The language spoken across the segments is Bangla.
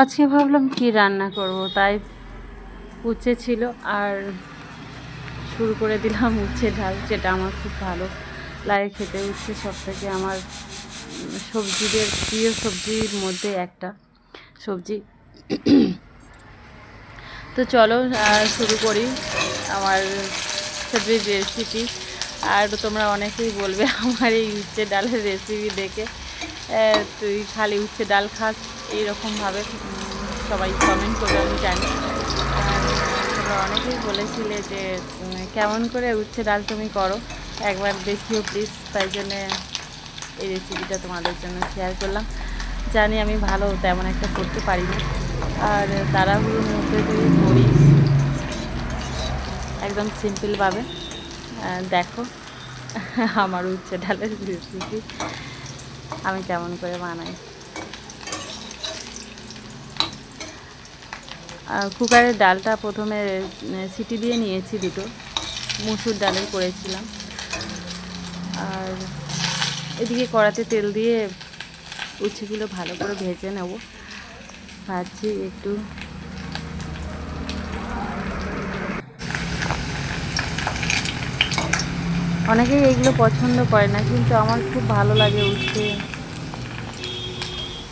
আজকে ভাবলাম কি রান্না করব, তাই উচ্ছে ছিল আর শুরু করে দিলাম উচ্ছে ডাল, যেটা আমার খুব ভালো লাগে খেতে। উচ্ছে সব থেকে আমার সবজিদের প্রিয় সবজির মধ্যে একটা সবজি। তো চলো শুরু করি আমার সবজির রেসিপি। আর তোমরা অনেকেই বলবে আমার এই উচ্ছে ডালের রেসিপি দেখে তুই খালি উচ্ছে ডাল খাস, এইরকমভাবে সবাই কমেন্ট করবে আমি জানি। তোমরা অনেকেই বলেছিলে যে কেমন করে উচ্ছে ডাল তুমি করো, একবার দেখিও প্লিজ। তাই জন্যে এই রেসিপিটা তোমাদের জন্য শেয়ার করলাম। জানি আমি ভালো তেমন একটা করতে পারি না, আর তাড়াহুড়োর মধ্যে যদি করি একদম সিম্পলভাবে। দেখো আমার উচ্ছে ডালের রেসিপি আমি কেমন করে বানাই। কুকারের ডালটা প্রথমে সিটি দিয়ে নিয়েছি, দুটো মুসুর ডালের করেছিলাম। আর এদিকে কড়াতে তেল দিয়ে উচ্ছেগুলো ভালো করে ভেজে নেব। ভাজছি একটু, অনেকেই এগুলো পছন্দ করে না, কিন্তু আমার খুব ভালো লাগে উচ্ছে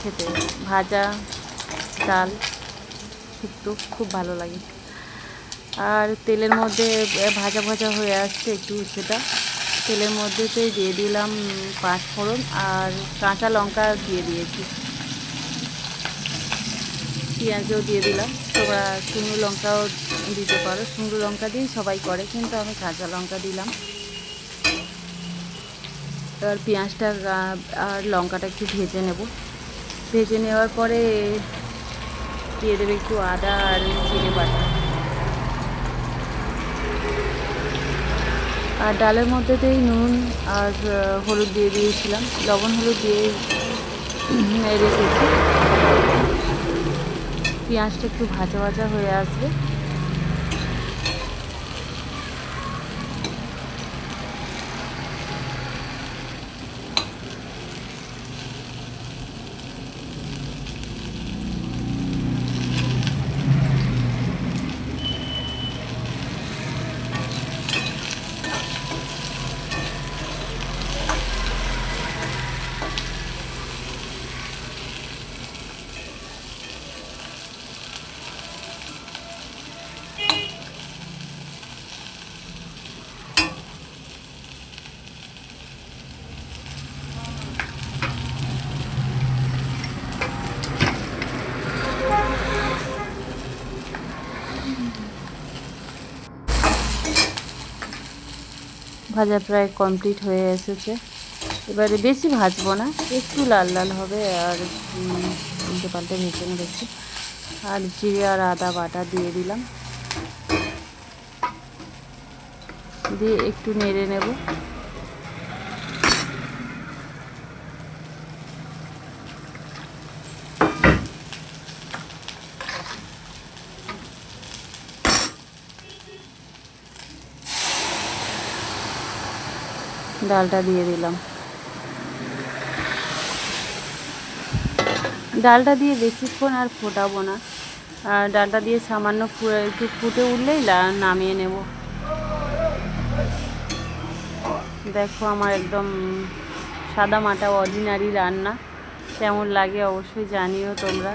খেতে। ভাজা ডাল শুক্তো খুব ভালো লাগে। আর তেলের মধ্যে ভাজা ভাজা হয়ে আসছে একটু উচ্ছেটা, তেলের মধ্যেতেই দিয়ে দিলাম 5 ফোড়ন আর কাঁচা লঙ্কা দিয়ে দিয়েছি, পেঁয়াজও দিয়ে দিলাম। তোমরা শুকনো লঙ্কাও দিতে পারো, শুকনো লঙ্কা দিয়েই সবাই করে, কিন্তু আমি কাঁচা লঙ্কা দিলাম। এবার পেঁয়াজটা আর লঙ্কাটা একটু ভেজে নেব। ভেজে নেওয়ার পরে দিয়ে দেবে একটু আদা আর জিরে বাটা। আর ডালের মধ্যেতেই নুন আর হলুদ দিয়ে দিয়েছিলাম, লবণ হলুদ দিয়ে রেখেছি। পেঁয়াজটা একটু ভাজা ভাজা হয়ে আসবে, ভাজা প্রায় কমপ্লিট হয়ে এসেছে। এবারে বেশি ভাজবো না, একটু লাল লাল হবে। আর উল্টে পাল্টে ভেজে নেবেছি। আর জিরে আর আদা বাটা দিয়ে দিলাম, দিয়ে একটু নেড়ে নেব। ডালটা দিয়ে দিলাম। ডালটা দিয়ে বেশিক্ষণ আর ফোটাবো না, ডালটা দিয়ে সামান্য একটু ফুটে উঠলেই নামিয়ে নেব। দেখো আমার একদম সাদা মাটা অর্ডিনারি রান্না, কেমন লাগে অবশ্যই জানিও তোমরা।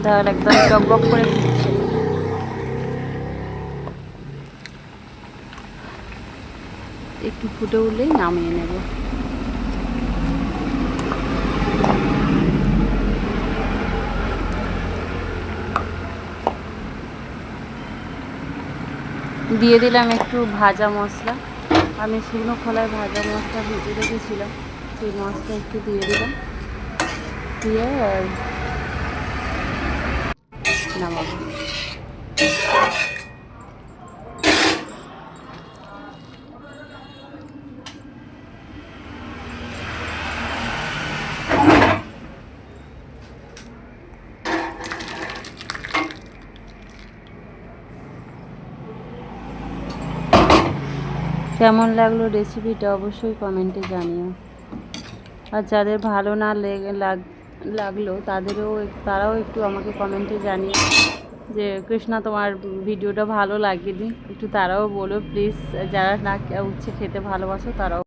ডাল একদম টকবক করে ফুটছে। একটু ফুটে উঠলেই নামিয়ে নেব। দিয়ে দিলাম একটু ভাজা মশলা। আমি শুকনো খোলায় ভাজা মশলা ভেজে রেখেছিলাম, সেই মশলা একটু দিয়ে দিলাম, দিয়ে নামাবো। কেমন লাগলো রেসিপিটা অবশ্যই কমেন্টে জানিও। আর যাদের ভালো না লাগলো তারাও একটু আমাকে কমেন্টে জানিও যে কৃষ্ণা তোমার ভিডিওটা ভালো লাগেনি, একটু তারাও বলো প্লিজ। যারা না উচ্ছে খেতে ভালোবাসো তারাও।